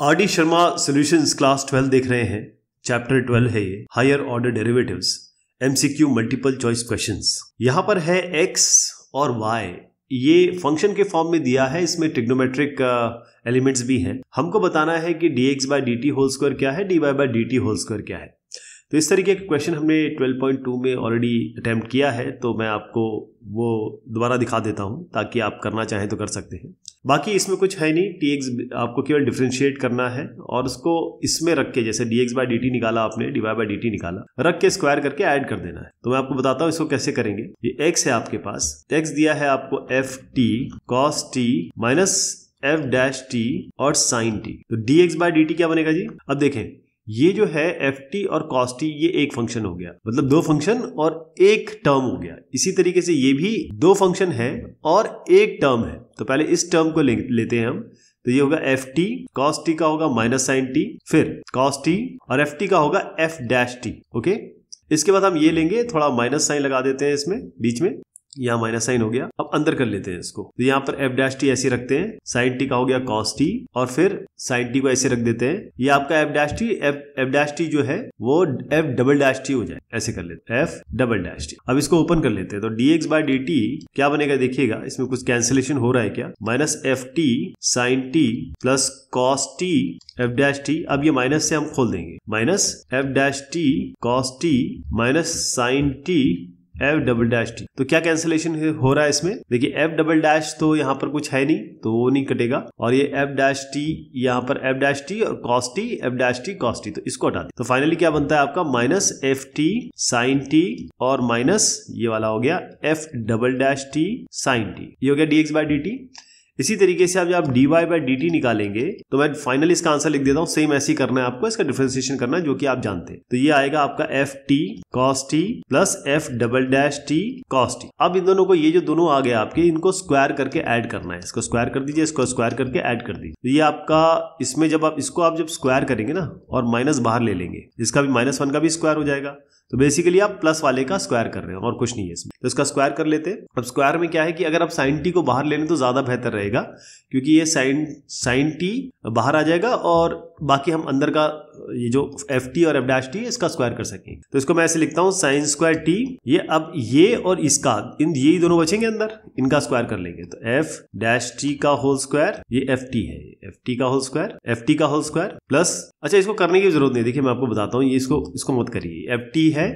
Are D Sharma solutions class 12 देख रहे हैं। चैप्टर 12 है ये, higher order derivatives, MCQ multiple choice questions. यहां पर है x और y, ये फंक्शन के फॉर्म में दिया है। इसमें ट्रिग्नोमेट्रिक एलिमेंट्स भी हैं। हमको बताना है कि dx by dt whole square क्या है, dy by dt whole square क्या है। तो इस तरीके का क्वेश्चन हमने 12.2 में ऑलरेडी अटेम्प्ट किया है, तो मैं आपको वो दोबारा दिखा देता हूं ताकि आप करना चाहें तो कर सकते हैं। बाकी इसमें कुछ है नहीं, tx आपको केवल डिफरेंशिएट करना है और उसको इसमें रख के, जैसे dx बाई dt निकाला आपने, dy बाई dt निकाला, रख के स्क्वायर करके ऐड कर देना है। तो मैं आपको बताता हूँ इसको कैसे करेंगे। ये x है आपके पास, x दिया है आपको ft cos t minus f dash t और sin t। तो dx बाई dt क्या बनेगा जी? अब देखें, ये जो है ft और cos t ये एक फंक्शन हो गया, मतलब दो फंक्शन और एक टर्म हो गया। इसी तरीके से ये भी दो फंक्शन है और एक टर्म है। तो पहले इस टर्म को लेते हैं हम। तो ये होगा ft, cos t का होगा माइनस साइन t, फिर cos t और ft का होगा f डैश t। ओके, इसके बाद हम ये लेंगे, थोड़ा माइनस साइन लगा देते हैं इसमें बीच में, यहाँ माइनस साइन हो गया। अब अंदर कर लेते हैं इसको। तो यहाँ पर f डैश टी ऐसे रखते हैं, साइन टी का हो गया cos t और फिर साइन टी को ऐसे रख देते हैं। ये आपका f dash T, f dash T जो है वो f डबल डैश टी हो जाए, ऐसे कर लेते हैं, f डबल डैश टी। अब इसको ओपन कर लेते हैं। तो dx बाई dt क्या बनेगा देखिएगा, इसमें कुछ कैंसिलेशन हो रहा है क्या, minus F T sine T plus cos t f dash T. अब ये माइनस से हम खोल देंगे, minus f dash T cos t minus sine T f double dash T. तो क्या कैंसिलेशन हो रहा है इसमें, देखिए f डबल डैश तो यहाँ पर कुछ है नहीं, तो वो नहीं कटेगा, और ये f डैश टी, यहाँ पर f डैश टी और cos t, f dash T cos t, तो इसको हटा दें। तो फाइनली क्या बनता है आपका, minus F T sine T और माइनस ये वाला हो गया f double dash T sine T. ये हो गया dx बाई dt। इसी तरीके से अब जब dy बाई dt निकालेंगे, तो मैं फाइनली इसका आंसर लिख देता हूं। सेम ऐसे ही करना है आपको, इसका डिफरेंशिएशन करना है जो कि आप जानते हैं। तो ये आएगा आपका F T cos t plus f double dash T cos t। अब इन दोनों को, ये जो दोनों आ गए आपके, इनको स्क्वायर करके ऐड करना है। इसको स्क्वायर कर दीजिए, इसको स्क्वायर करके ऐड कर दीजिए। ये आपका, इसमें जब आप इसको जब स्क्वायर करेंगे ना और माइनस बाहर ले लेंगे, इसका भी माइनस वन का भी स्क्वायर हो जाएगा। तो बेसिकली आप प्लस वाले का स्क्वायर कर रहे हैं और कुछ नहीं है इसमें। तो इसका स्क्वायर कर लेते हैं। अब स्क्वायर में क्या है कि अगर आप साइन टी को बाहर लेने तो ज्यादा बेहतर रहेगा, क्योंकि ये साइन टी बाहर आ जाएगा और बाकी हम अंदर का ये जो एफ टी और एफ डैश टी इसका स्क्वायर कर सकेंगे। तो इसको मैं ऐसे लिखता हूं, साइन स्क्वायर टी, ये अब ये और इसका, ये दोनों बचेंगे अंदर, इनका स्क्वायर कर लेंगे। तो एफ डैश टी का होल स्क्वायर, ये एफ टी है, एफ टी का होल स्क्वायर, एफ टी का होल स्क्वायर प्लस, अच्छा इसको करने की जरूरत नहीं, देखिए मैं आपको बताता हूँ, ये इसको मत करिए। एफ टी है,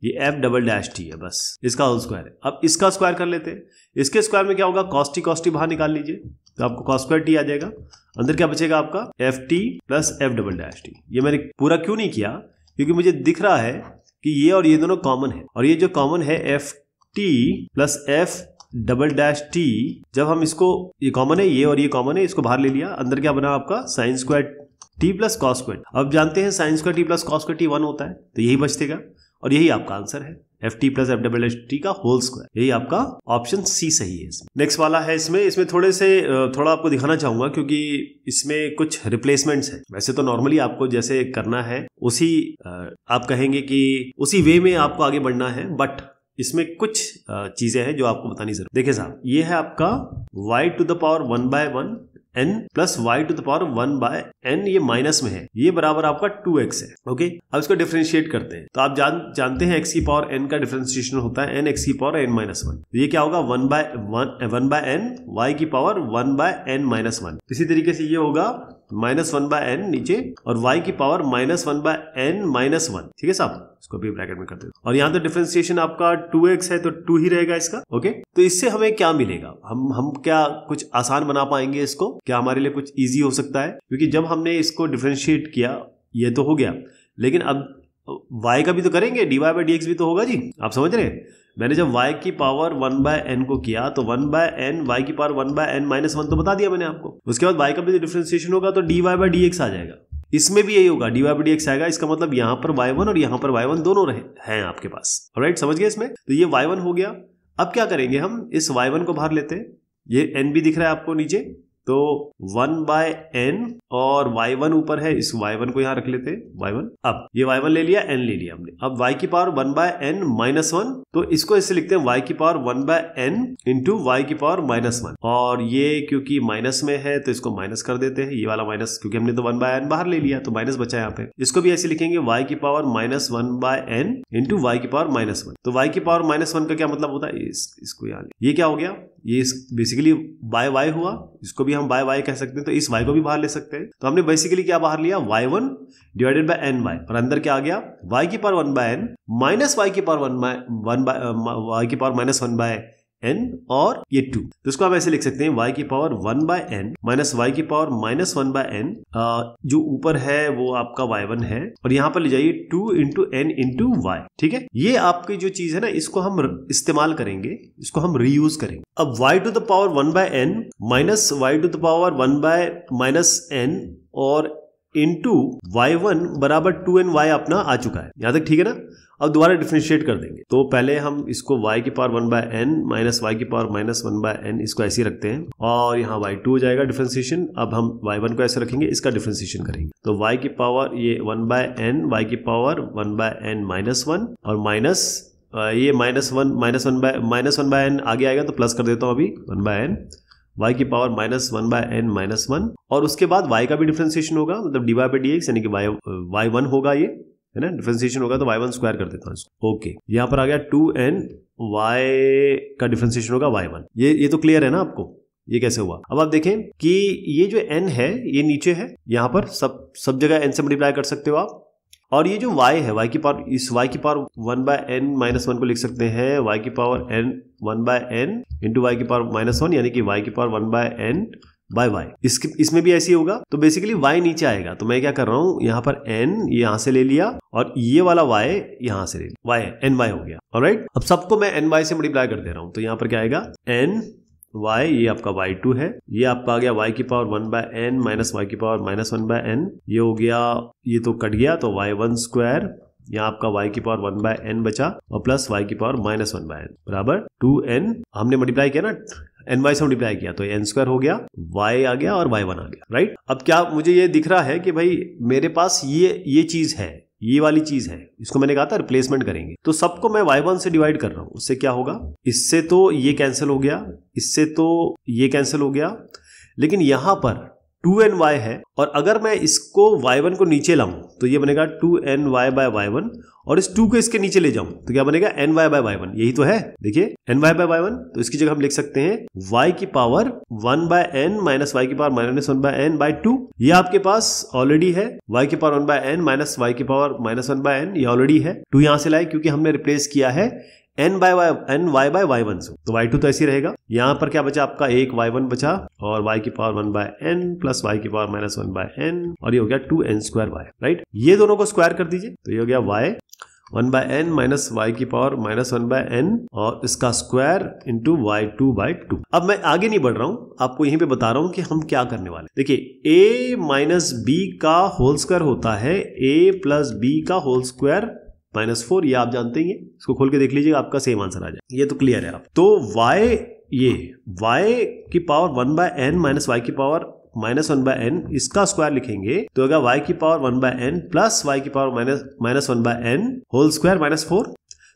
ये f डबल डैश टी है, बस इसका होल स्क्वायर है। अब इसका स्क्वायर कर लेते हैं। इसके स्क्वायर में क्या होगा, cos t बाहर निकाल लीजिए, तो आपको cos स्क्वायर t आ जाएगा। अंदर क्या बचेगा आपका, F T plus f double dash T. ये मैंने पूरा क्यों नहीं किया, क्योंकि मुझे दिख रहा है कि ये और ये दोनों कॉमन है, और ये जो कॉमन है F T plus f double dash T, जब हम इसको, ये कॉमन है, ये और ये कॉमन है, इसको बाहर ले लिया, अंदर क्या बना आपका, sine square T plus cos square. अब जानते हैं sine square T plus cos square T 1 होता है, तो यही बचतेगा और यही आपका आंसर है, F T plus F double dash T का होल स्क्वायर। यही आपका ऑप्शन सी सही है। नेक्स्ट वाला है, इसमें थोड़ा आपको दिखाना चाहूंगा, क्योंकि इसमें कुछ रिप्लेसमेंट्स है। वैसे तो नॉर्मली आपको जैसे करना है उसी, आप कहेंगे कि उसी वे में आपको आगे बढ़ना है, बट इसमें कुछ चीजें हैं जो आपको बतानी जरूर। देखिए साहब, ये है आपका y to the power 1 by 1 n plus Y to the power 1 by n, ये माइनस में है, ये बराबर आपका 2x है। ओके, अब इसको डिफरेंशिएट करते हैं। तो आप जानते हैं x की पावर n का डिफरेंशिएशन होता है n x की पावर n माइनस 1। ये क्या होगा, 1 बाय n y की पावर 1 बाय n माइनस 1। इसी तरीके से ये होगा माइनस 1 बाय n नीचे और y की power minus 1 by n minus 1। ठीक है साहब, इसको भी ब्रैकेट में कर दो। और यहाँ तो डिफरेंशिएशन आपका 2x है, तो 2 ही रहेगा इसका। ओके, तो इससे हमें क्या मिलेगा, हम क्या कुछ आसान बना पाएंगे इसको, क्या हमारे लिए कुछ इजी हो सकता है, क्योंकि जब हमने इसको डिफरेंशिएट किया, ये तो हो गया, लेकिन अब y का भी तो करेंगे, dy बाई dx भी तो होगा जी, आप समझ रहे हैं। मैंने जब y की पावर 1 बाय n को किया, तो 1 बाय n, y की पावर 1 बाय n माइनस 1 तो बता दिया मैंने आपको। उसके बाद y का भी डिफरेंशिएशन होगा, तो dy बाई dx आ जाएगा। इसमें भी यही होगा, dy बाई dx आएगा। इसका मतलब यहाँ पर y1 और यहाँ पर y1 दोनों हैं आपके पास। ऑलराइट, समझ गए इसमें। तो ये y1 हो गया। अब क्या करेंगे, हम इस y1 को बाहर लेते हैं, ये n भी दिख रहा है आपको नीचे, तो 1/n और y1 ऊपर है, इस y1 को यहां रख लेते हैं y1। अब ये y1 ले लिया, n ले लिया हमने। अब y की पावर 1/n माइनस 1, तो इसको ऐसे लिखते हैं y की पावर 1/n इंटू y की पावर माइनस 1। और ये क्योंकि माइनस में है तो इसको माइनस कर देते हैं, ये वाला माइनस, क्योंकि हमने तो 1/n बाहर ले लिया तो माइनस बचा यहाँ पे। इसको भी ऐसे लिखेंगे y की power minus 1/n into y की पावर माइनस 1। तो y की पावर माइनस 1 का क्या मतलब होता है, इसको यहाँ ये क्या हो गया, ये बेसिकली बाय y हुआ, इसको भी हम बाय y कह सकते हैं, तो इस y को भी बाहर ले सकते हैं। तो हमने बेसिकली क्या बाहर लिया, y1 divided by n y, और अंदर क्या आ गया, y की पावर 1/n माइनस y की पावर y की पावर माइनस 1/n और ये 2। तो इसको हम ऐसे लिख सकते हैं y की पावर 1/n माइनस y की पावर माइनस 1/n, जो ऊपर है वो आपका y1 है, और यहाँ पर ले जाइए 2 इंटू n इंटू y। ठीक है, ये आपकी जो चीज है ना, इसको हम इस्तेमाल करेंगे, इसको हम रीयूज करेंगे। अब y to the power 1/n minus y to the power 1/n और इंटू y1 बराबर 2ny अपना आ चुका है, यहां तक ठीक है ना। अब दोबारा डिफरेंशिएट कर देंगे, तो पहले हम इसको y की पावर 1/n माइनस y की पावर माइनस 1/n इसको ऐसे ही रखते हैं, और यहाँ y2 हो जाएगा डिफरेंशिएशन। अब हम y1 को ऐसे रखेंगे, इसका डिफरेंशिएशन करेंगे, तो y की पावर ये 1/n y की पावर 1/n माइनस 1 और माइनस ये माइनस 1/n आगे आएगा तो प्लस कर देता हूँ अभी 1/n y की पावर माइनस 1/n माइनस 1, और उसके बाद y का भी डिफरेंशिएशन होगा, मतलब dy by dx यानी कि y1 होगा, ये है ना, डिफरेंशिएशन होगा तो y1 स्क्वायर कर देता हूँ इसको। ओके, यहाँ पर आ गया 2n y का डिफरेंशिएशन होगा y1। ये तो क्लियर है ना आपको, ये कैसे हुआ। अब आप देखें कि ये जो n है ये नीचे है, यहाँ पर सब जगह n से मल्टीप्लाई कर सकते हो आप, और ये जो y है y की पावर, इस y की पावर 1/n माइनस 1 को लिख सकते हैं y की power n 1/n into y की पावर माइनस 1, यानी कि y की पावर 1/n बाय y। इसमें भी ऐसे ही होगा, तो बेसिकली y नीचे आएगा, तो मैं क्या कर रहा हूं, यहाँ पर n यहाँ से ले लिया और ये वाला y यहाँ से ले लिया, y ny हो गया। ऑलराइट, अब सबको मैं ny से मल्टीप्लाई कर दे रहा हूं, तो यहाँ पर क्या आएगा n y, ये आपका y2 है, ये आपका आ गया y की पावर 1/n माइनस y की पावर माइनस 1/n, ये हो गया, ये तो कट गया तो y1 स्क्वायर, यहाँ आपका y की पावर 1/n बचा और प्लस y की पावर माइनस 1/n बराबर 2n, हमने मल्टीप्लाई किया ना ny से मल्टीप्लाई किया तो n स्क्वायर हो गया, y आ गया और y1 आ गया। राइट, अब क्या मुझे ये दिख रहा है कि भाई मेरे पास ये चीज है, ये वाली चीज है, इसको मैंने कहा था रिप्लेसमेंट करेंगे, तो सबको मैं y1 से डिवाइड कर रहा हूं, उससे क्या होगा, इससे तो ये कैंसिल हो गया, इससे तो ये कैंसिल हो गया, लेकिन यहां पर 2ny है, और अगर मैं इसको y1 को नीचे लाऊं तो ये बनेगा 2ny बाय y1, और इस 2 को इसके नीचे ले जाऊं तो क्या बनेगा ny बाय y1, यही तो है, देखिए ny बाय y1, तो इसकी जगह हम लिख सकते हैं y की पावर 1/n माइनस y की पावर माइनस 1/n बाय 2, ये आपके पास ऑलरेडी है, y की पावर 1/n माइनस y की पावर माइनस 1/n ये ऑलरेडी है, 2 यहां से लाए क्योंकि हमने रिप्लेस किया है ny बाय y1 से, तो y2 तो ऐसे ही रहेगा। यहाँ पर क्या बचा आपका, एक y1 बचा और y की पावर 1/n प्लस y की पावर माइनस 1/n, और ये हो गया 2n स्क्वायर y। राइट, ये दोनों को स्क्वायर कर दीजिए, तो ये हो गया y 1/n माइनस y की पावर माइनस 1/n और इसका स्क्वायर इंटू y2/2। अब मैं आगे नहीं बढ़ रहा हूं, आपको यहीं पे बता रहा हूं कि हम क्या करने वाले। देखिए a माइनस b का होल स्क्वायर होता है a प्लस b का होल स्क्वायर -4, ये आप जानते ही हैं, इसको खोल के देख लीजिएगा, आपका सेम आंसर आ जाए, ये तो क्लियर है आप। तो y की पावर 1/n माइनस y की पावर माइनस 1/n, इसका स्क्वायर लिखेंगे तो होगा y की पावर 1/n प्लस y की power minus 1/n whole square -4,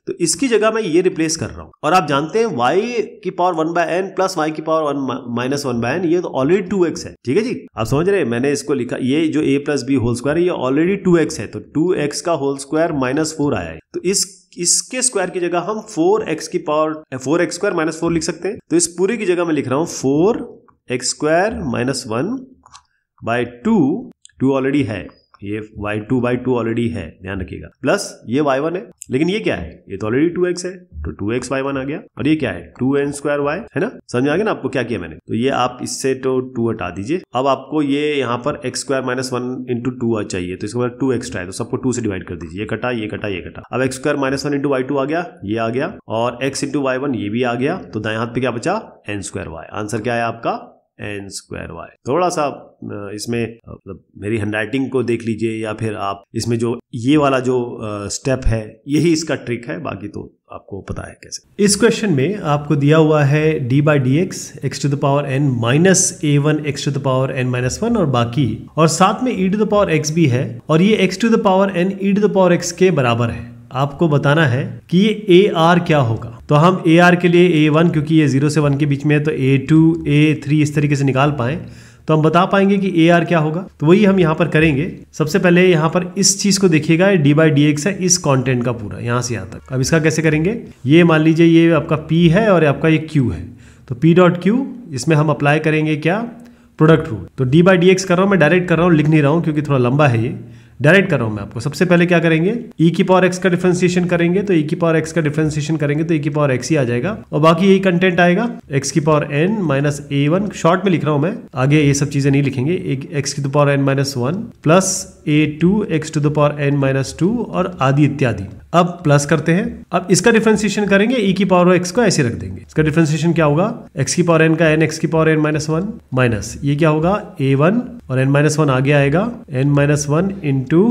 तो इसकी जगह मैं ये रिप्लेस कर रहा हूं, और आप जानते हैं y की पावर 1/n प्लस y की पावर माइनस 1/n, ये तो ऑलरेडी 2x है। ठीक है जी, आप समझ रहे हैं, मैंने इसको लिखा, ये जो a plus B whole square है ये ऑलरेडी 2x है, तो 2x का होल स्क्वायर -4 आया है, तो इसके स्क्वायर की जगह हम 4x की पावर 4x स्क्वायर -4 लिख सकते हैं। तो इस पूरे की जगह मैं लिख रहा हूं 4x स्क्वायर -1/2 ऑलरेडी है, ये y2/2 ऑलरेडी है, ध्यान रखिएगा, प्लस ये y1 है, लेकिन ये क्या है, ये तो ऑलरेडी 2x है, तो 2x y1 आ गया, और ये क्या है 2n स्क्वायर y, है ना, समझ आ गया ना आपको क्या किया मैंने। तो ये आप इससे तो 2 हटा दीजिए, अब आपको ये यहाँ पर x स्क्वायर -1 इंटू 2 चाहिए, तो इसके बाद 2 एक्स्ट्रा है, तो सबको 2 से डिवाइड कर दीजिए, ये कटा ये कटा ये कटा, अब x स्क्वायर -1 इंटू y2 आ गया, ये आ गया, और x इंटू y1 ये भी आ गया, तो दाएं हाथ पे क्या बचा n स्क्वायर y। आंसर क्या है आपका एन स्क्वायर वाई। थोड़ा सा इसमें मतलब मेरी हैंडराइटिंग को देख लीजिए, या फिर आप इसमें जो ये वाला जो स्टेप है यही इसका ट्रिक है, बाकी तो आपको पता है कैसे। इस क्वेश्चन में आपको दिया हुआ है D by D X to the power N minus A one X to the power N minus one और बाकी, और साथ में E to the power X भी है, और ये X to the power N E to the power X के बराबर है। आपको बताना है कि ये ए आर क्या होगा। तो हम ए आर के लिए ए वन, क्योंकि ये 0 से 1 के बीच में है, तो ए टू ए थ्री इस तरीके से निकाल पाए तो हम बता पाएंगे कि ए आर क्या होगा। तो वही हम यहाँ पर करेंगे। सबसे पहले यहाँ पर इस चीज को देखिएगा, डी बाई डी एक्स है इस कंटेंट का पूरा यहाँ से यहाँ तक। अब इसका कैसे करेंगे, ये मान लीजिए ये आपका P है और आपका ये Q है, तो P डॉट Q इसमें हम अप्लाई करेंगे क्या, प्रोडक्ट रूल। तो डी बाई डी एक्स कर रहा हूँ मैं, डायरेक्ट कर रहा हूँ, लिख नहीं रहा हूँ क्योंकि थोड़ा लंबा है ये, डायरेक्ट कर रहा हूं मैं आपको। सबसे पहले क्या करेंगे, e की पावर x का डिफरेंशिएशन करेंगे, तो e की पावर x का डिफरेंशिएशन करेंगे तो e की पावर x ही आ जाएगा, और बाकी यही कंटेंट आएगा x की power n minus a1, short में लिख रहा हूं मैं, आगे ये सब चीजें नहीं लिखेंगे। एक x की power n minus 1 plus a2 x to the power n minus 2 और आदि इत्यादि। अब प्लस करते हैं, अब इसका डिफरेंशिएशन करेंगे, e की पावर x को ऐसे रख देंगे। इसका डिफरेंशिएशन क्या होगा, x की पावर n का n x की पावर n माइनस 1 माइनस ये क्या होगा a1 और n माइनस 1 आगे आएगा n minus 1 into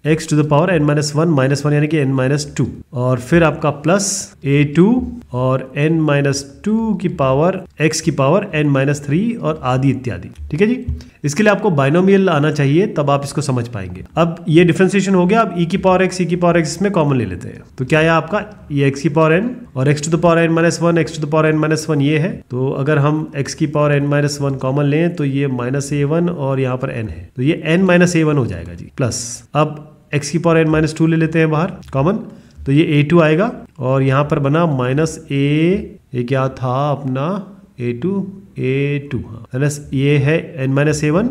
x to the power n minus 1 minus 1 यानी कि n माइनस 2, और फिर आपका प्लस a2 और n माइनस 2 की पावर x की पावर n माइनस 3 और आदि इत्यादि। ठीक है जी, इसके लिए आपको बाइनोमियल आना चाहिए, तब आप इसको समझ पाएंगे। अब ये डिफरेंशिएशन हो गया, अब e की पावर x इसमें कॉमन ले लेते हैं, तो क्या है आपका ये x की पावर n और x to the power n minus 1 x to the power n minus 1 ये है, तो अगर हम x की पावर n माइनस 1 कॉमन लें तो ये माइनस a1 और यहाँ पर n है, तो ये n माइनस a1 हो जाएगा जी, प्लस अब x की पावर n माइनस 2 ले लेते हैं बाहर कॉमन, तो ये a2 आएगा, और यहाँ पर बना माइनस ये क्या था अपना a2 माइनस ये है n minus a1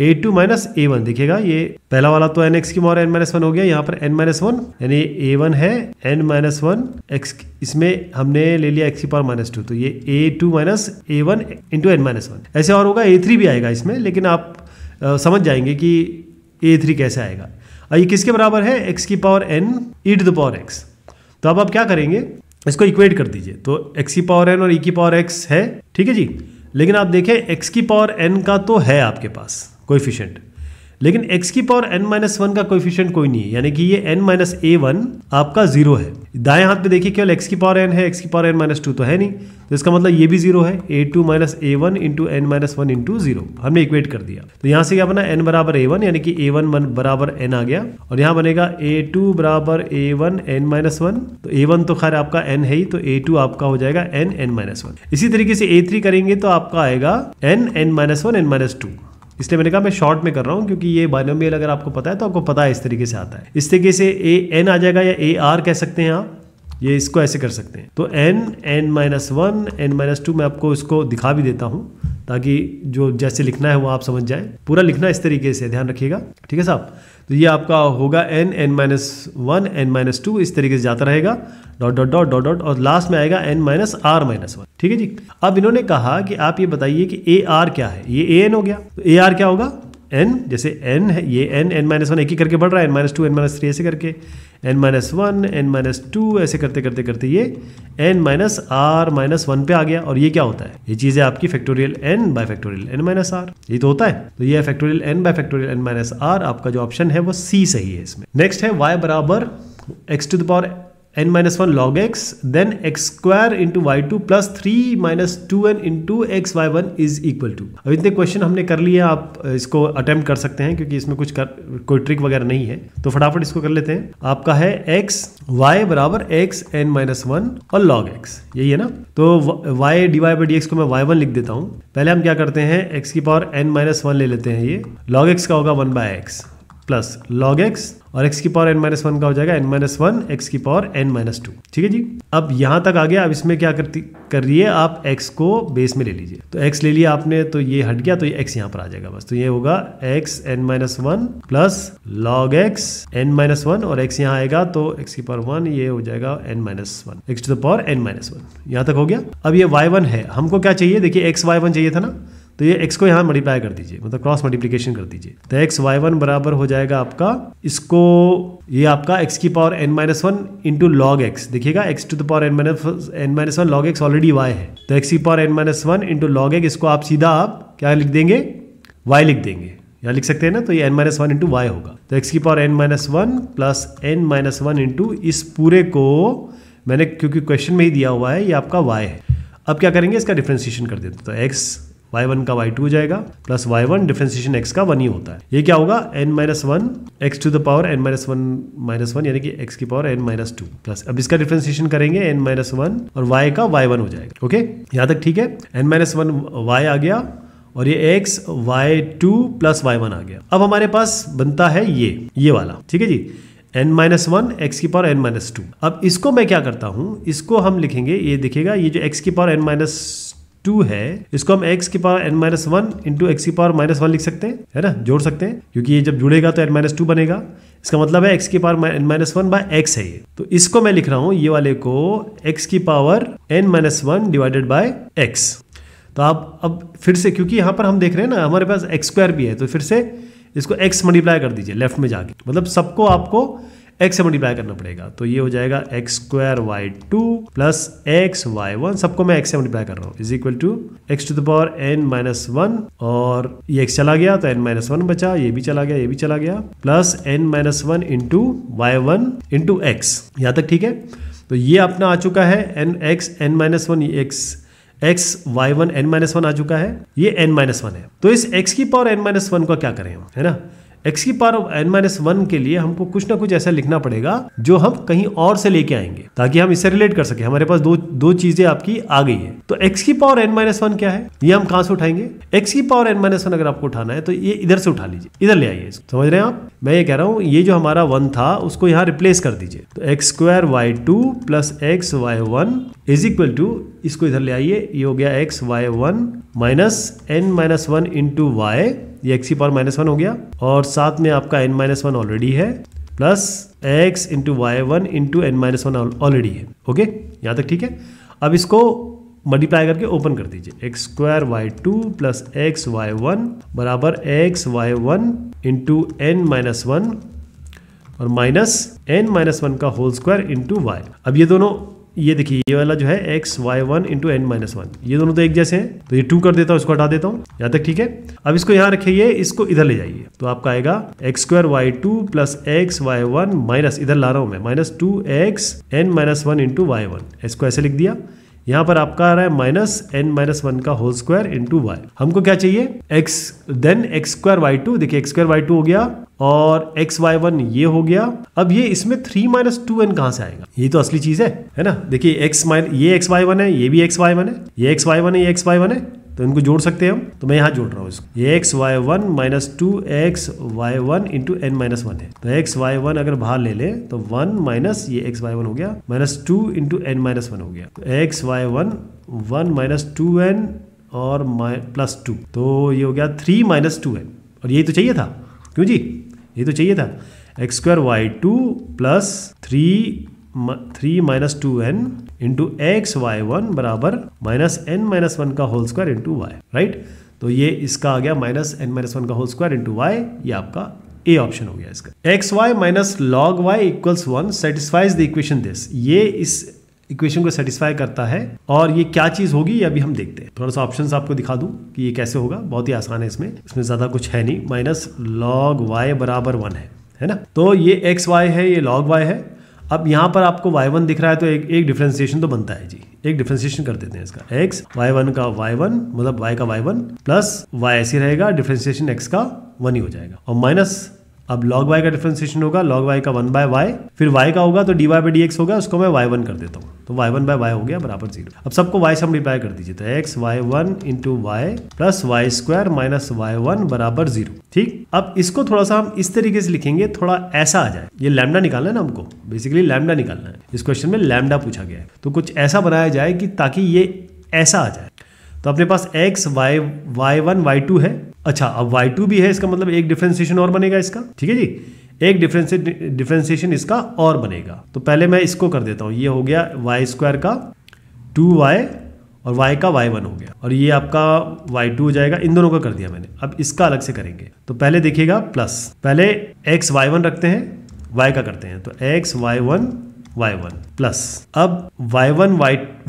a2 minus a1, देखिएगा ये पहला वाला तो n x की पावर n माइनस 1 हो गया, यहाँ पर n माइनस 1 यानी a1 है n माइनस 1 x, इसमें हमने ले लिया x की पावर माइनस 2, तो ये a2 minus a1 into n minus 1। ऐसे और होगा a3 भी आएगा इसमें, लेकिन आप समझ जाएंगे कि a3 कैसे आएगा। ये किसके बराबर है, x की power n e to the power x। तो अब आप क्या करेंगे, इसको इक्वेट कर दीजिए, तो x की पावर n और e की पावर x है, ठीक है जी। लेकिन आप देखें x की पावर n का तो है आपके पास कोएफिशिएंट, लेकिन x की पावर n माइनस 1 का कोएफिशिएंट कोई नहीं है, यानी कि ये n माइनस a1 आपका 0 है। दाएं हाथ पे देखिए केवल x की पावर n है, x की पावर n माइनस 2 तो है नहीं, तो इसका मतलब ये भी 0 है, a2 minus a1 into n minus 1 into 0 हमने इक्वेट कर दिया। तो यहाँ से क्या बना, n बराबर a1 यानी कि a1 बराबर n आ गया, और यहाँ बनेगा a2 बराबर a1 n माइनस 1, तो a1 तो खैर आपका n है ही, तो a2 आपका हो जाएगा n माइनस 1। इसी तरीके से a3 करेंगे तो आपका आएगा n माइनस 1 n माइनस 2। इसलिए मैंने कहा मैं शॉर्ट में कर रहा हूँ, क्योंकि ये बाइनोमियल अगर आपको पता है तो आपको पता है इस तरीके से आता है। इस तरीके से a n आ जाएगा, या a r कह सकते हैं आप, ये इसको ऐसे कर सकते हैं। तो n माइनस 1 n माइनस 2 मैं आपको इसको दिखा भी देता हूँ, ताकि जो जैसे लिखना है वो आप समझ जाए। पूरा लिखना इस तरीके से, ध्यान रखिएगा, ठीक है साहब। तो ये आपका होगा n माइनस 1 n माइनस 2 इस तरीके से जाता रहेगा, dot dot dot dot dot, और लास्ट में आएगा n माइनस r माइनस 1। ठीक है जी। अब इन्होंने कहा कि आप ये बताइए कि ए आर क्या है, ये an हो गया, तो ए आर क्या होगा, n, जैसे n है ये n माइनस 1 एक ही करके बढ़ रहा है, n माइनस 2 n माइनस 3 ऐसे करके, n माइनस 1 n माइनस 2 ऐसे करते करते करते ये n माइनस r माइनस 1 पे आ गया। और ये क्या होता है, ये चीज़ है आपकी factorial n bye factorial n minus r, ये तो होता है। तो ये है factorial n bye factorial n minus r, आपका जो ऑप्शन है वो C सही है इसमें। नेक्स्ट है y बराबर x to the power n minus 1 log x then x square into Y two plus 3 minus 2n into X Y one is equal to. अब इतने क्वेश्चन हमने कर लिए, आप इसको अटेम्प्ट कर सकते हैं, क्योंकि इसमें कोई ट्रिक वगैरह नहीं है, तो फटाफट इसको कर लेते हैं। आपका है x y बराबर x n माइनस 1 और log x, यही है ना। तो y dy by D x को मैं y1 लिख देता हूँ। पहले हम क्या करते हैं, x की पावर n माइनस 1 ले लेते हैं, ये log x का होगा 1 by X plus log x, और x की पावर n माइनस 1 का हो जाएगा n माइनस 1 x की पावर n माइनस 2। ठीक है जी। अब यहाँ तक आ गया। अब इसमें क्या कर रही है आप, x को बेस में ले लीजिए, तो x ले लिया आपने, तो ये हट गया, तो ये x यहाँ पर आ जाएगा बस। तो ये होगा x n minus 1 plus log x n minus 1, और x यहाँ आएगा तो x की पावर 1, ये हो जाएगा n minus 1 x to the power n minus 1। यहाँ तक हो गया। अब ये y1 है, हमको क्या चाहिए, देखिए x y1 चाहिए था ना, तो ये x को यहाँ मल्टीप्लाई कर दीजिए, मतलब क्रॉस मल्टीप्लिकेशन कर दीजिए। तो x y1 बराबर हो जाएगा आपका, इसको ये आपका x की power n-1 into log x, देखिएगा x to the power n-1 log x already y है, तो x की power n-1 into log x, इसको आप सीधा आप क्या लिख देंगे, y लिख देंगे, या लिख सकते हैं ना, तो ये n-1 इंटू वाई होगा। तो x की power n-1 plus n-1 into इस पूरे को मैंने, क्योंकि क्वेश्चन में ही दिया हुआ है, ये आपका y है। अब क्या करेंगे, इसका डिफ्रेंसिएशन कर देते, तो x y1 का y2 हो जाएगा प्लस y1 डिफ्रेंसिएशन x का 1 ही होता है। ये क्या होगा, n-1 x to the power n-1 यानी कि x की पावर n-2 प्लस, अब इसका डिफ्रेंसिएशन करेंगे n-1 और y का y1 हो जाएगा। ओके, यहाँ तक ठीक है। n-1 y आ गया और ये x y2 प्लस y1 आ गया। अब हमारे पास बनता है ये वाला, ठीक है जी, n-1 x की पावर n-2। अब इसको मैं क्या करता हूँ, इसको हम लिखेंगे, ये देखिएगा, ये जो x की पावर n-2 है, इसको हम x की पावर n-1 इंटू x की पावर -1 लिख सकते हैं, है ना, जोड़ सकते हैं, क्योंकि ये जब जुड़ेगा तो n-2 बनेगा। इसका मतलब है x की पावर n-1 बाय x है ये, तो इसको मैं लिख रहा हूँ, ये वाले को x की power n-1 divided by x। तो आप अब फिर से, क्योंकि यहाँ पर हम देख रहे हैं ना हमारे पास x² भी है, तो फिर से इसको x मल्टीप्लाई कर दीजिए लेफ्ट में जाके, मतलब सबको आपको x से मल्टीप्लाई करना पड़ेगा। तो ये हो जाएगा x² y2 plus x y1, सबको मैं x से मल्टीप्लाई कर रहा हूँ, is equal to x to the power n-1, और ये x चला गया तो n-1 बचा, ये भी चला गया, ये भी चला गया, plus n-1 into y1 into x। यहाँ तक ठीक है। तो ये अपना आ चुका है x n-1 x y1 n-1 आ चुका है, ये n-1 है। तो इस x की पावर n-1 का क्या करें हम, है ना, x की पावर n-1 के लिए हमको कुछ ना कुछ ऐसा लिखना पड़ेगा जो हम कहीं और से लेके आएंगे, ताकि हम इससे रिलेट कर सके। हमारे पास दो चीजें आपकी आ गई है। तो x की पावर n-1 क्या है, ये हम कहां से उठाएंगे, x की पावर n-1 अगर आपको उठाना है तो ये इधर से उठा लीजिए, इधर ले आइए, समझ रहे हैं आप। मैं ये कह रहा हूं, ये जो हमारा 1 था उसको यहाँ रिप्लेस कर दीजिए, तो x² y2 plus x y1 is equal to, इसको इधर ले आइए, ये हो गया x y1 minus n-1 into y, ये x की पावर -1 हो गया, और साथ में आपका n-1 ऑलरेडी है, plus x into y1 into n-1 already है। ओके, यहाँ तक ठीक है। अब इसको मल्टीप्लाई करके ओपन कर दीजिए, x² y2 plus x y1 बराबर x y1 इंटू n-1 और माइनस n-1 का होल स्क्वायर इंटू y। अब ये दोनों, ये देखिए, ये वाला जो है x y1 इंटू n-1, ये दोनों तो एक जैसे हैं, तो ये 2 कर देता हूँ, इसको हटा देता हूँ। यहाँ तक ठीक है। अब इसको यहाँ रखिए, इसको इधर ले जाइए, तो आपका आएगा x² y2 plus x y1 minus, इधर ला रहा हूँ मैं, minus 2x n-1 into y1, इसको ऐसे लिख दिया। यहाँ पर आपका आ रहा है माइनस n-1 का होल स्क्वायर इंटू y। हमको क्या चाहिए, x, देन x² y2, देखिए x² y2 हो गया और x y1 ये हो गया। अब ये इसमें 3 माइनस 2n कहाँ से आएगा, ये तो असली चीज है ना। देखिए ये x y1 है, ये भी x y1 है, ये x y1 है, ये x y1 है, तो इनको जोड़ सकते हैं हम, तो मैं यहाँ जोड़ रहा हूँ इसको, ये x y1 minus 2x y1 into n-1 है, तो x y1 अगर बाहर ले लें तो 1 माइनस ये x y1 हो गया माइनस 2 इंटू n-1 हो गया, तो x y1 1 माइनस 2n और प्लस 2, तो ये हो गया 3 माइनस 2n, और यही तो चाहिए था, क्यों जी, ये तो चाहिए था, x² y2 plus 3 minus 2n into x y1 बराबर माइनस n-1 का whole square into y, right. तो ये इसका आ गया माइनस n-1 का होल स्क्वायर इंटू y, ये आपका ए ऑप्शन हो गया इसका। X Y minus log Y equals 1 satisfies the equation this, ये इस इक्वेशन को सेटिस्फाई करता है, और ये क्या चीज होगी ये अभी हम देखते हैं। थोड़ा सा ऑप्शंस आपको दिखा दूं कि ये कैसे होगा, बहुत ही आसान है, इसमें ज्यादा कुछ है नहीं। माइनस लॉग वाई बराबर 1 है ना, तो ये एक्स वाई है, ये लॉग वाई है। अब यहाँ पर आपको y1 दिख रहा है, तो एक डिफरेंशिएशन तो बनता है जी, एक डिफरेंशिएशन कर देते हैं इसका, x y1 का y1 मतलब y का y1 प्लस y ऐसे रहेगा, डिफरेंशिएशन x का 1 ही हो जाएगा, और माइनस अब log y का डिफरेंशिएशन होगा, log y का 1 बाय y, फिर y का होगा तो dy बाई dx होगा, उसको मैं y1 कर देता हूँ, तो y1 बाय y हो गया बराबर 0। अब सबको y से मल्टीप्लाई कर दीजिए, तो x y1 into y plus Y square minus y1 बराबर 0। ठीक, अब इसको थोड़ा सा हम इस तरीके से लिखेंगे, थोड़ा ऐसा आ जाए, ये लैम्डा निकालना है ना हमको, बेसिकली लैम्डा निकालना है, इस क्वेश्चन में लैम्डा पूछा गया है, तो कुछ ऐसा बनाया जाए कि ताकि ये ऐसा आ जाए। तो अपने पास x y1 y2 है, अच्छा अब y2 भी है, इसका मतलब एक डिफरेंशिएशन और बनेगा इसका, ठीक है जी, एक डिफरेंशिएशन इसका और बनेगा। तो पहले मैं इसको कर देता हूँ, ये हो गया y स्क्वायर का 2y और y का y1 हो गया और ये आपका y2 हो जाएगा। इन दोनों का कर दिया मैंने। अब इसका अलग से करेंगे तो पहले देखिएगा प्लस, पहले x y1 रखते हैं, y का करते हैं तो x y1 y1 प्लस, अब y1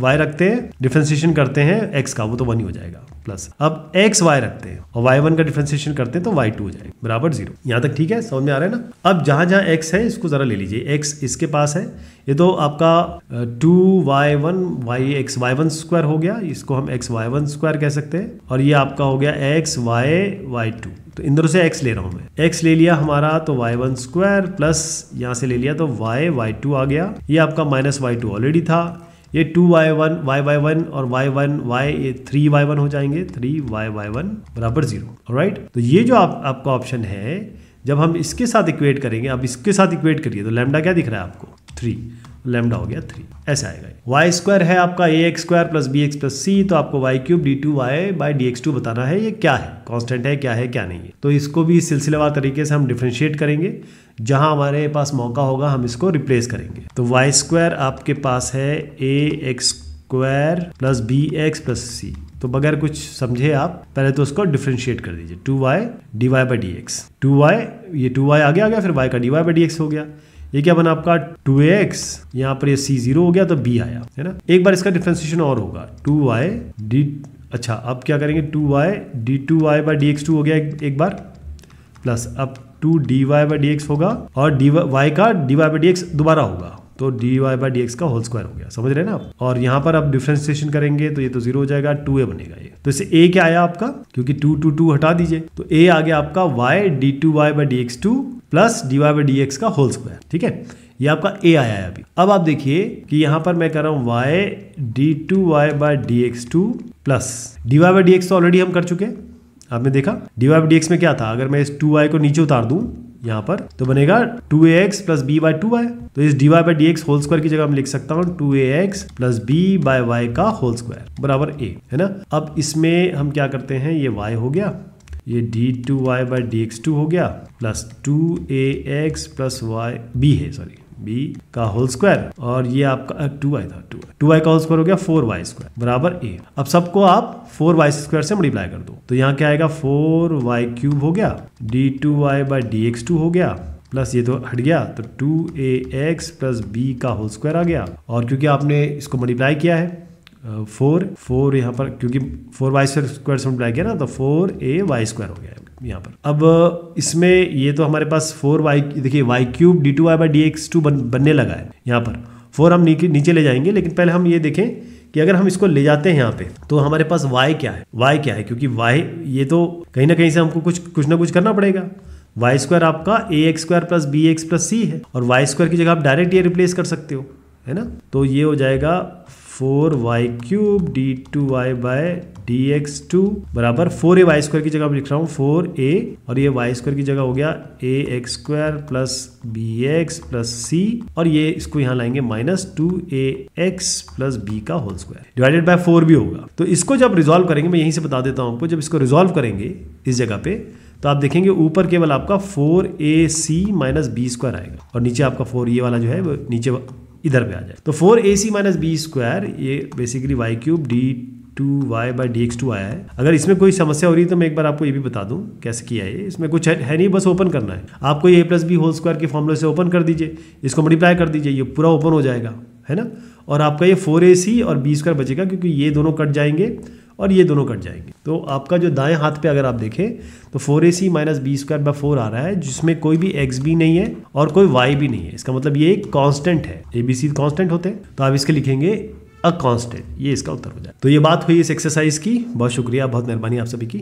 y रखते हैं, डिफरेंशिएशन करते हैं x का, वो तो 1 ही हो जाएगा, प्लस अब x y रखते हैं और y1 का डिफरेंशिएशन करते हैं तो y2 हो जाएगा बराबर 0। यहाँ तक ठीक है, समझ में आ रहा है ना। अब जहाँ जहाँ x है इसको ज़रा ले लीजिए, x इसके पास है, ये तो आपका 2y1 yx y1 स्क्वायर हो गया, इसको हम x y1 स्क्वायर कह सकते हैं, और ये आपका हो गया x y y2। तो इन दोनों से x ले रहा हूँ मैं, x ले लिया हमारा तो y1 स्क्वायर प्लस यहाँ से ले लिया तो y y2 आ गया, ये आपका माइनस y2 ऑलरेडी था, ये 2y1 y1 और y1 y ये 3y1 हो जाएंगे, 3y1 बराबर 0। ऑलराइट, तो ये जो आपका ऑप्शन है, जब हम इसके साथ इक्वेट करेंगे, अब इसके साथ इक्वेट करिए तो लैम्डा क्या दिख रहा है आपको 3, लैम्डा हो गया 3, ऐसा आएगा। वाई स्क्वायर है आपका ax square plus bx plus c, तो आपको y cube d2y by dx2 बताना है ये क्या है, कांस्टेंट है क्या है क्या नहीं है। तो इसको भी सिलसिलेवार तरीके से हम डिफरेंशिएट करेंगे, जहां हमारे पास मौका होगा हम इसको रिप्लेस करेंगे। तो y स्क्वायर आपके पास है ax square plus bx plus c, तो बगैर कुछ समझे आप पहले तो उसको डिफरेंशिएट कर दीजिए, 2y dy by dx, 2y ये 2y आगे आ गया, फिर y का dy बाई dx हो गया, ये क्या बना आपका 2ax, यहाँ पर ये c 0 हो गया तो b आया, है ना। एक बार इसका डिफरेंशिएशन और होगा, 2y d, अच्छा अब क्या करेंगे 2y d2y बाई dx2 हो गया एक बार, प्लस अब 2 dy बाई dx होगा और y का dy बाई dx दोबारा होगा, तो dy बाई dx का होल स्क्वायर हो गया, समझ रहे हैं ना आप। और यहाँ पर अब डिफरेंशिएशन करेंगे तो ये तो 0 हो जाएगा, 2a बनेगा ये, तो इससे a क्या आया आपका, क्योंकि 2 हटा दीजिए तो a आ गया आपका y d2y by dx2 plus dy by dx का होल स्क्वायर, ठीक है, ये आपका a आया है अभी। अब आप देखिए कि यहाँ पर मैं कर रहा हूँ y d2y by dx2 plus dy by dx तो ऑलरेडी हम कर चुके हैं, आपने देखा dy बाई dx में क्या था, अगर मैं इस 2y को नीचे उतार दूं यहाँ पर तो बनेगा 2ax plus b by 2y, तो इस dy by dx whole square की जगह मैं लिख सकता हूँ 2ax plus b by y का होल स्क्वायर बराबर a, है ना। अब इसमें हम क्या करते हैं, ये y हो गया, ये d2y बाई dx2 हो गया plus 2ax plus y b है, सॉरी b का होल स्क्वायर, और ये आपका 2y था, 2y का होल स्क्वायर हो गया 4y स्क्वायर बराबर a। अब सबको आप 4y स्क्वायर से मल्टीप्लाई कर दो, तो यहाँ क्या आएगा 4y क्यूब हो गया, d2y बाई dx2 हो गया, प्लस ये तो हट गया तो 2ax प्लस b का होल स्क्वायर आ गया, और क्योंकि आपने इसको मल्टीप्लाई किया है 4 यहाँ पर, क्योंकि 4y स्क्वायर से मल्टीप्लाई किया ना, तो 4ay स्क्वायर हो गया यहाँ पर। अब इसमें ये तो हमारे पास 4y, देखिए y cube d2y by dx2 बनने लगा है, यहाँ पर 4 हम नीचे ले जाएंगे, लेकिन पहले हम ये देखें कि अगर हम इसको ले जाते हैं यहाँ पे तो हमारे पास y क्या है, क्योंकि y ये तो कहीं ना कहीं से हमको कुछ ना कुछ करना पड़ेगा। y स्क्वायर आपका ax square plus bx plus c है, और y स्क्वायर की जगह आप डायरेक्ट ये रिप्लेस कर सकते हो, है ना। तो ये हो जाएगा 4y cube d2y by dx2 बराबर 4a स्क्वायर की जगह मैं लिख रहा हूँ 4a, और ये y स्क्वायर की जगह हो गया ax square plus bx plus c, और ये इसको यहाँ लाएंगे माइनस 2ax प्लस b का होल स्क्वायर डिवाइडेड बाय 4 भी होगा। तो इसको जब रिजॉल्व करेंगे, मैं यहीं से बता देता हूँ आपको, जब इसको रिजॉल्व करेंगे इस जगह पे तो आप देखेंगे ऊपर केवल आपका 4ac माइनस b स्क्वायर आएगा, और नीचे आपका 4 ये वाला जो है वो नीचे इधर पे आ जाए, तो 4ac माइनस बी स्क्वायर ये basically y cube d2y by dx2 आया है। अगर इसमें कोई समस्या हो रही है तो मैं एक बार आपको ये भी बता दूं कैसे किया है, इसमें कुछ है नहीं, बस ओपन करना है आपको, ये a plus B whole square के फॉर्मूले से ओपन कर दीजिए, इसको मल्टीप्लाई कर दीजिए, ये पूरा ओपन हो जाएगा, है ना। और आपका ये 4ac और b स्क्वायर बचेगा, क्योंकि ये दोनों कट जाएंगे और ये दोनों कट जाएंगे। तो आपका जो दाएं हाथ पे अगर आप देखें तो 4ac minus B square by 4 आ रहा है, जिसमें कोई भी x भी नहीं है और कोई y भी नहीं है, इसका मतलब ये एक कांस्टेंट है, ABC कांस्टेंट होते हैं, तो आप इसके लिखेंगे अ कांस्टेंट, ये इसका उत्तर हो जाए। तो ये बात हुई इस एक्सरसाइज की, बहुत शुक्रिया, बहुत मेहरबानी आप सभी की।